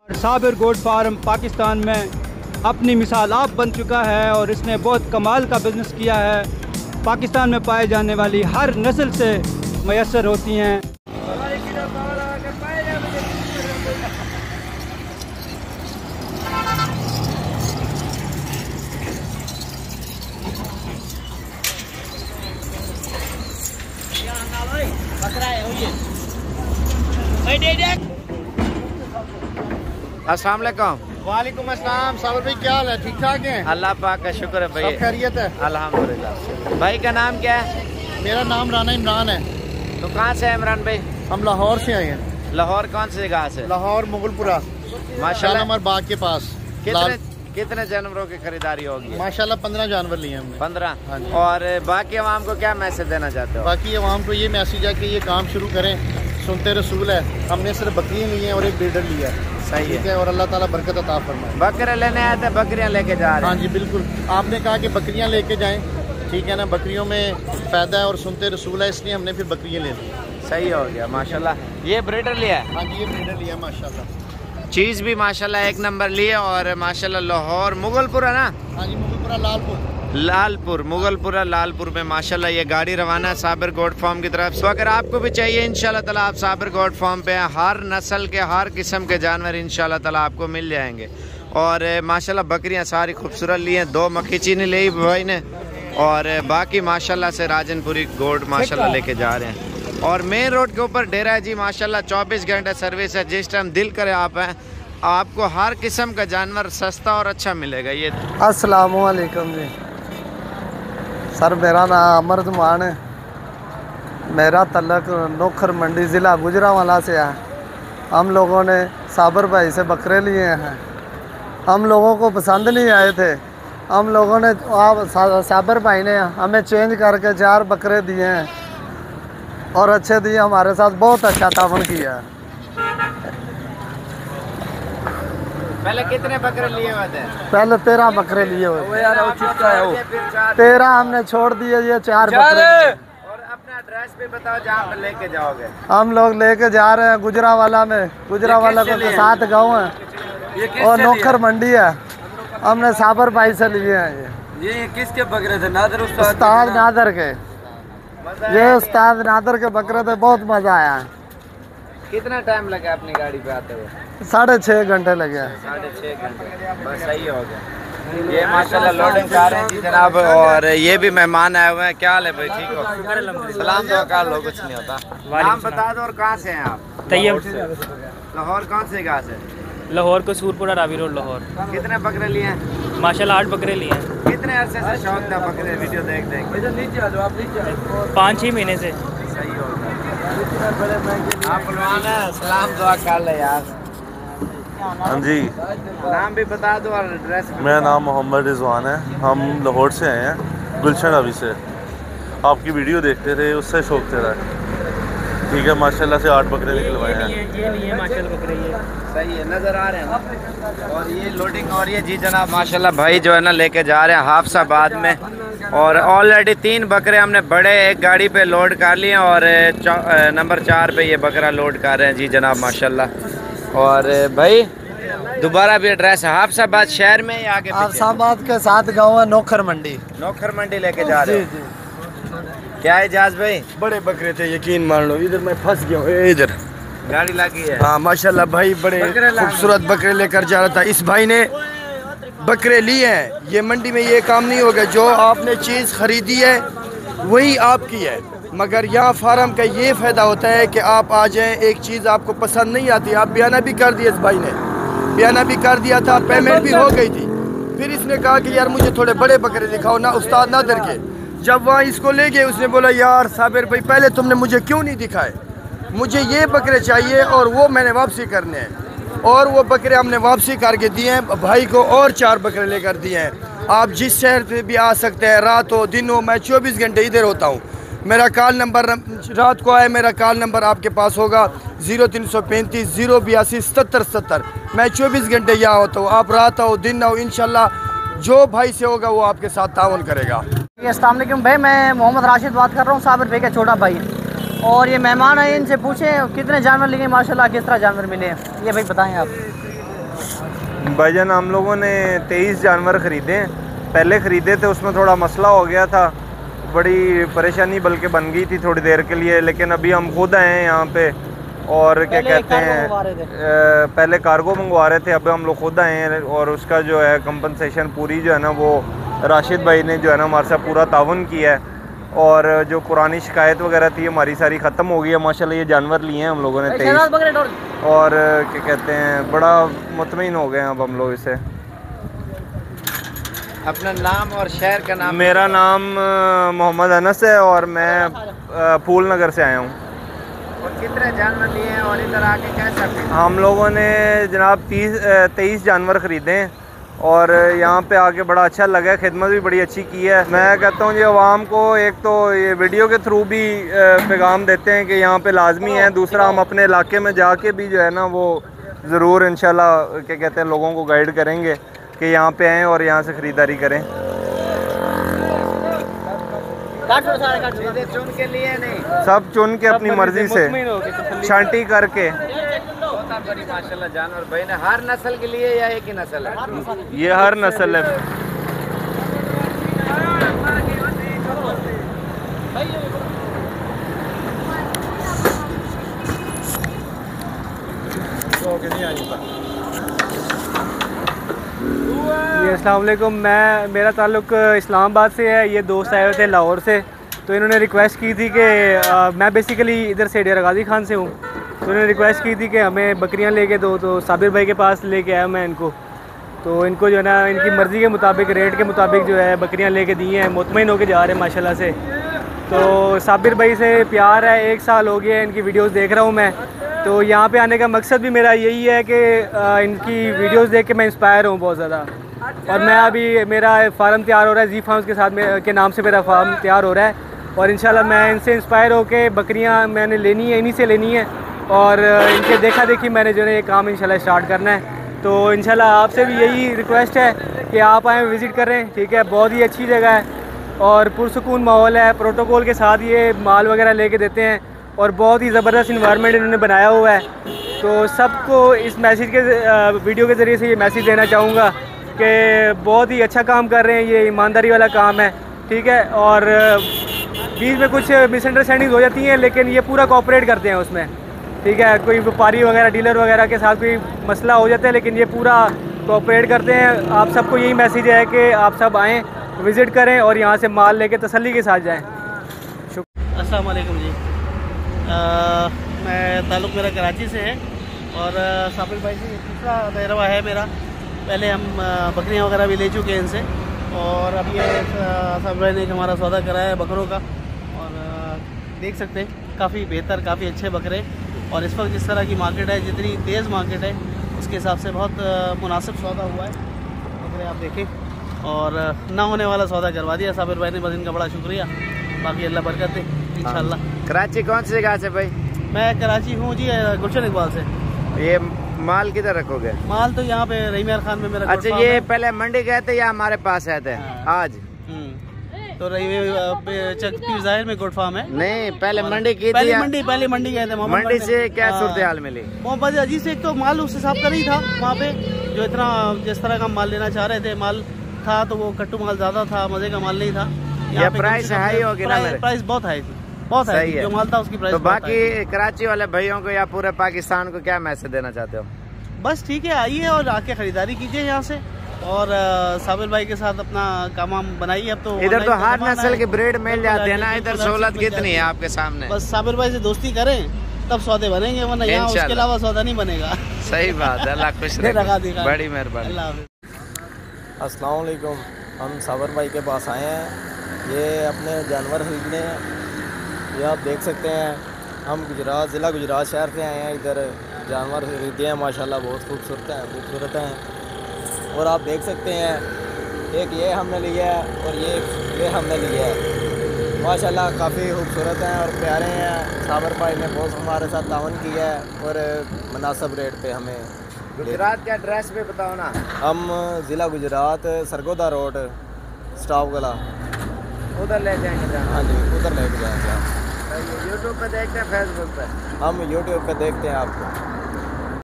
Sabir goat farm Pakistan में अपनी मिसाल आप बन चुका है और इसने बहुत कमाल का बिज़नेस किया है। पाकिस्तान में पाए जाने वाली हर नस्ल से मैसर होती हैं। अस्सलाम वालेकुम। वालेकुम अस्सलाम। साबिर भाई क्या हाल है? ठीक ठाक हैं? अल्लाह पाक का शुक्र है भाई। सब खैरियत है? अल्हम्दुलिल्लाह। भाई का नाम क्या है? मेरा नाम राना इमरान है। तो कहाँ से है इमरान भाई? हम लाहौर से आए हैं। लाहौर कौन सी जगह से? लाहौर मुगलपुरा माशाल्लाह। नंबर बाग के पास। कितने जानवरों की खरीदारी होगी? माशाल्लाह 15 जानवर लिए हमने। 15। हाँ जी। और बाकी अवाम को क्या मैसेज देना चाहते हो? बाकी अवाम को ये मैसेज है कि ये काम शुरू करें, सुनते रसूल है। हमने सिर्फ बकरियाँ ली हैं और एक ब्रीडर लिया है। सही है। और अल्लाह ताला बरकत अता फरमाए। बकरे लेने आए थे, बकरियां लेके जा रहे हैं। हाँ जी बिल्कुल, आपने कहा कि बकरियां लेके जाएं, ठीक है ना। बकरियों में फ़ायदा है और सुनते रसूल है, इसलिए हमने फिर बकरियां ले ली। सही हो गया माशाल्लाह। ये ब्रीडर लिया है? हाँ जी, ये ब्रीडर लिया माशाल्लाह। चीज़ भी माशाल्लाह एक नंबर लिए और माशाल्लाह लाहौर मुगलपुरा ना? हाँ जी, मुगलपुरा लालपुर मुगलपुरा लालपुर में माशाल्लाह ये गाड़ी रवाना है साबिर गोट फार्म की तरफ। तो अगर आपको भी चाहिए इंशाल्लाह ताला आप साबिर गोट फार्म पे हैं। हर नस्ल के हर किस्म के जानवर इंशाल्लाह ताला आपको मिल जाएंगे। और माशाल्लाह बकरियां सारी खूबसूरत ली हैं। 2 मक्खी चीनी ली भाई ने और बाकी माशाल्लाह से राजनपुरी गोट माशाल्लाह लेके जा रहे हैं। और मेन रोड के ऊपर डेरा है जी माशाल्लाह। 24 घंटे सर्विस है। जिस टाइम दिल करे आप हैं, आपको हर किस्म का जानवर सस्ता और अच्छा मिलेगा। ये अस्सलाम वालेकुम जी सर, मेरा नाम अमरजमान है। मेरा तल्लक नोखर मंडी ज़िला गुजरांवाला से है। हम लोगों ने साबिर भाई से बकरे लिए हैं। हम लोगों को पसंद नहीं आए थे। हम लोगों ने साबिर भाई ने हमें चेंज करके 4 बकरे दिए हैं और अच्छे दिए। हमारे साथ बहुत अच्छा तावन किया है। पहले कितने बकरे लिए हुए थे? पहले 13 बकरे लिए हुए। 13 हमने छोड़ दिए, ये 4 बकरे। और अपना एड्रेस भी बताओ जहाँ पे लेके जाओगे। हम लोग लेके जा रहे हैं गुजरांवाला में। गुजरांवाला के 7 गाँव हैं और नोखर मंडी है। हमने साबिर भाई से लिए हैं। ये किसके बकरे थे? नादर उस्ताद नादर के। ये उस्ताद नादर के बकरे थे। बहुत मजा आया। कितना टाइम लगा अपनी गाड़ी पे आते हुए? 6.5 घंटे लगे। 6.5 घंटे बस सही हो गया। ये माशाल्लाह लोडिंग कर रहे हैं जी जनाब। और ये भी मेहमान आए हुए हैं। क्या हाल है भाई? ठीक हो? सलाम दो का लो, कुछ नहीं होता। नाम बता दो और कहाँ से हैं आप? तैयब से। लाहौर कौन से जगह से? लाहौर को सूरपुरा रावी रोड लाहौर। कितने बकरे लिए हैं? माशाल्लाह 8 बकरे लिए हैं। कितने अरसे से शौक था बकरे वीडियो देख देख? 5-6 महीने से। सही हो गया। आप बुलवाना सलाम दुआ कर ले यार। हाँ जी, नाम भी बता दो और एड्रेस। मेरा नाम मोहम्मद रिजवान है। हम लाहौर से आए हैं, गुलशन रवि से। आपकी वीडियो देखते थे, उससे शौक थे। ठीक है, माशाल्लाह से 8 बकरे निकलवाए हैं। ये माशाल्लाह बकरे ये सही है, नज़र आ रहे हैं। और ये लोडिंग और ये जी जनाब माशाल्लाह भाई जो है ना लेके जा रहे हैं हाफसाबाद में। और ऑलरेडी 3 बकरे हमने बड़े एक गाड़ी पे लोड कर लिए और नंबर 4 पे ये बकरा लोड कर रहे हैं जी जनाब माशाल्लाह। और भाई दोबारा भी एड्रेस है हाफसाबाद शहर में या आगे? हाफसाबाद के 7 गाँव है। नोखर मंडी लेके जा रहे हैं। क्या है इजाज भाई? बड़े बकरे थे, यकीन मान लो। इधर मैं फंस गया हूँ। इधर गाड़ी लगी है। हाँ माशाल्लाह भाई, बड़े खूबसूरत बकरे लेकर जा रहा था। इस भाई ने बकरे लिए हैं। ये मंडी में ये काम नहीं होगा। जो आपने चीज़ खरीदी है वही आपकी है। मगर यहाँ फार्म का ये फ़ायदा होता है कि आप आ जाएं, एक चीज़ आपको पसंद नहीं आती, आप बयाना भी कर दिया। इस भाई ने बयाना भी कर दिया था, पेमेंट भी हो गई थी। फिर इसने कहा कि यार मुझे थोड़े बड़े बकरे दिखाओ ना, उस्ताद नादर के। जब वहाँ इसको ले गए, उसने बोला यार साबिर भाई पहले तुमने मुझे क्यों नहीं दिखाए, मुझे ये बकरे चाहिए और वो मैंने वापसी करने हैं। और वो बकरे हमने वापसी करके दिए हैं भाई को और 4 बकरे लेकर दिए हैं। आप जिस शहर से भी आ सकते हैं, रात हो दिन हो, मैं 24 घंटे इधर होता हूँ। मेरा कॉल नंबर रात को आए, मेरा कॉल नंबर आपके पास होगा 0335 082 77 70। मैं 24 घंटे यहाँ होता हूँ। आप रात हो दिन हो, इंशाल्लाह जो भाई से होगा वो आपके साथ ताउन करेगा। अस्सलाम वालेकुम भाई, मैं मोहम्मद राशिद बात कर रहा हूँ, साबिर भाई का छोटा भाई। और ये मेहमान आए, इनसे पूछें कितने जानवर लिए माशाल्लाह, किस तरह जानवर मिले हैं, ये भाई बताएं आप। भाईजान हम लोगों ने 23 जानवर ख़रीदे हैं। पहले ख़रीदे थे, उसमें थोड़ा मसला हो गया था, बड़ी परेशानी बल्कि बन गई थी थोड़ी देर के लिए। लेकिन अभी हम खुद आए हैं यहाँ पे और क्या कहते हैं, पहले कार्गो मंगवा रहे थे, अब हम लोग खुद आए हैं। और उसका जो है कंपनसेशन पूरी जो है ना वो राशिद भाई ने जो है ना हमारे साथ पूरा तावन किया है। और जो पुरानी शिकायत वगैरह थी हमारी सारी ख़त्म हो गई है माशाल्लाह। ये जानवर लिए हैं हम लोगों ने 23 और क्या कहते हैं बड़ा मुतमईन हो गए हैं अब हम लोग इससे। अपना नाम और शहर का नाम? मेरा नाम मोहम्मद अनस है और मैं फूल नगर से आया हूँ। और कितने जानवर लिए हैं और इधर आके कैसा? हम लोगों ने जनाब 23 जानवर ख़रीदे हैं और यहाँ पे आके बड़ा अच्छा लगा है, खिदमत भी बड़ी अच्छी की है। मैं कहता हूँ जी आवाम को एक तो ये वीडियो के थ्रू भी पैगाम देते हैं कि यहाँ पे लाजमी है, दूसरा हम अपने इलाके में जाके भी जो है ना वो ज़रूर इंशाल्लाह क्या कहते हैं लोगों को गाइड करेंगे कि यहाँ पे आएँ और यहाँ से ख़रीदारी करें। चुन के लिए नहीं, सब चुन के अपनी मर्ज़ी से छांटी करके। बड़ी माशाल्लाह जानवर भाई ने हर नस्ल के लिए या एक ही नस्ल है? ये हर नस्ल है। जी अस्सलाम वालेकुम। मेरा ताल्लुक़ इस्लामाबाद से है, ये दोस्त आए हुए थे लाहौर से, तो इन्होंने रिक्वेस्ट की थी कि मैं बेसिकली इधर से डेरा गाजी खान से हूँ, तो उन्होंने रिक्वेस्ट की थी कि हमें बकरियां लेके दो। तो साबिर भाई के पास लेके आया मैं इनको, तो इनको जो है ना इनकी मर्ज़ी के मुताबिक रेट के मुताबिक जो है बकरियां लेके दी हैं, मुतमईन होके जा रहे हैं माशाल्लाह से। तो साबिर भाई से प्यार है, 1 साल हो गया इनकी वीडियोस देख रहा हूँ मैं। तो यहाँ पे आने का मकसद भी मेरा यही है कि इनकी वीडियोस देख के मैं इंस्पायर हूँ बहुत ज़्यादा। और मैं अभी मेरा फार्म तैयार हो रहा है, जी फार्म्स के साथ के नाम से मेरा फार्म तैयार हो रहा है और इंशाल्लाह मैं इनसे इंस्पायर होकर बकरियाँ मैंने लेनी है, इन्हीं से लेनी है और इनके देखा देखी मैंने जो है ये काम इंशाल्लाह स्टार्ट करना है। तो इंशाल्लाह आपसे भी यही रिक्वेस्ट है कि आप आएँ, विज़िट करें, ठीक है। बहुत ही अच्छी जगह है और पुरसुकून माहौल है, प्रोटोकॉल के साथ ये माल वगैरह लेके देते हैं और बहुत ही ज़बरदस्त इन्वायरमेंट इन्होंने बनाया हुआ है। तो सबको इस मैसेज के वीडियो के ज़रिए से ये मैसेज देना चाहूँगा कि बहुत ही अच्छा काम कर रहे हैं, ये ईमानदारी वाला काम है, ठीक है। और बीच में कुछ मिसअंडरस्टैंडिंग हो जाती हैं लेकिन ये पूरा कोऑपरेट करते हैं उसमें, ठीक है। कोई व्यापारी वगैरह डीलर वगैरह के साथ कोई मसला हो जाता है लेकिन ये पूरा कोऑपरेट करते हैं। आप सबको यही मैसेज है कि आप सब आएँ, विज़िट करें और यहाँ से माल लेके तसल्ली के साथ जाएँ। अस्सलाम वालेकुम जी। मैं ताल्लुक़ मेरा कराची से है और साबिर भाई से तीसरा तजर्बा है मेरा। पहले हम बकरियाँ वगैरह भी ले चुके हैं इनसे और अब ये साबिर भाई ने हमारा सौदा कराया है बकरों का और देख सकते हैं काफ़ी बेहतर, काफ़ी अच्छे बकरे। और इस वक्त जिस तरह की मार्केट है, जितनी तेज़ मार्केट है उसके हिसाब से बहुत मुनासिब सौदा हुआ है। बकरे आप देखें और ना होने वाला सौदा करवा दिया साबिर भाई ने, बस इनका बड़ा शुक्रिया। बाकी अल्लाह बरकत दे इंशाल्लाह। कराची कौन सी जगह से भाई? मैं कराची हूँ जी, गुलशन इकबाल से। ये माल किधर रखोगे? माल तो यहाँ पे रहीम यार खान में मेरा। अच्छा, ये पहले मंडी गए थे या हमारे पास आए थे? आज तो पीर ज़ाहिर में गुड फार्म है। नहीं, पहले मंडी की थी। पहले मंडी गए थे। मंडी से क्या सूरत हाल मिली? मोहम्मद अजीज से एक तो माल उस हिसाब का नहीं था वहाँ पे, जो इतना जिस तरह का माल लेना चाह रहे थे माल था, तो वो कट्टू माल ज़्यादा था, मज़े का माल नहीं था। ये प्राइस हाई होगी ना? प्राइस बहुत हाई थी, बहुत हाई है जो माल था उसकी प्राइस। तो बाकी कराची वाले भाइयों को या पूरे पाकिस्तान को क्या मैसेज देना चाहते हो? बस ठीक है, आइए और आके खरीदारी कीजिए यहाँ से और साबिर भाई के साथ अपना काम बनाइए। अब तो इधर तो हर नस्ल के ब्रीड मिल जाते हैं ना, इधर सहूलत कितनी है आपके सामने। बस साबिर भाई से दोस्ती करें तब सौदे बनेंगे, वरना यहाँ उसके अलावा सौदा नहीं बनेगा। सही बात है, अल्लाह खुश रखे, बड़ी मेहरबानी। अस्सलाम वालेकुम। हम साबिर भाई के पास आए हैं, ये अपने जानवर खरीदने हैं। ये आप देख सकते हैं, हम गुजरात ज़िला गुजरात शहर से आए हैं, इधर जानवर खरीदे हैं, माशाल्लाह बहुत खूबसूरत हैं। और आप देख सकते हैं एक ये हमने लिया है और ये हमने लिया है, माशाल्लाह काफ़ी खूबसूरत हैं और प्यारे हैं। साबिर भाई ने बहुत हमारे साथ तावन किया है और मुनासिब रेट पे हमें। गुजरात का एड्रेस भी बताओ ना। हम ज़िला गुजरात सरगोदा रोड स्टाफ गला उधर ले जाएंगे। हाँ जी, उधर लेके जाएंगे। यूट्यूब पे देखते हैं, फेसबुक पे? हम यूट्यूब पे देखते हैं आपको।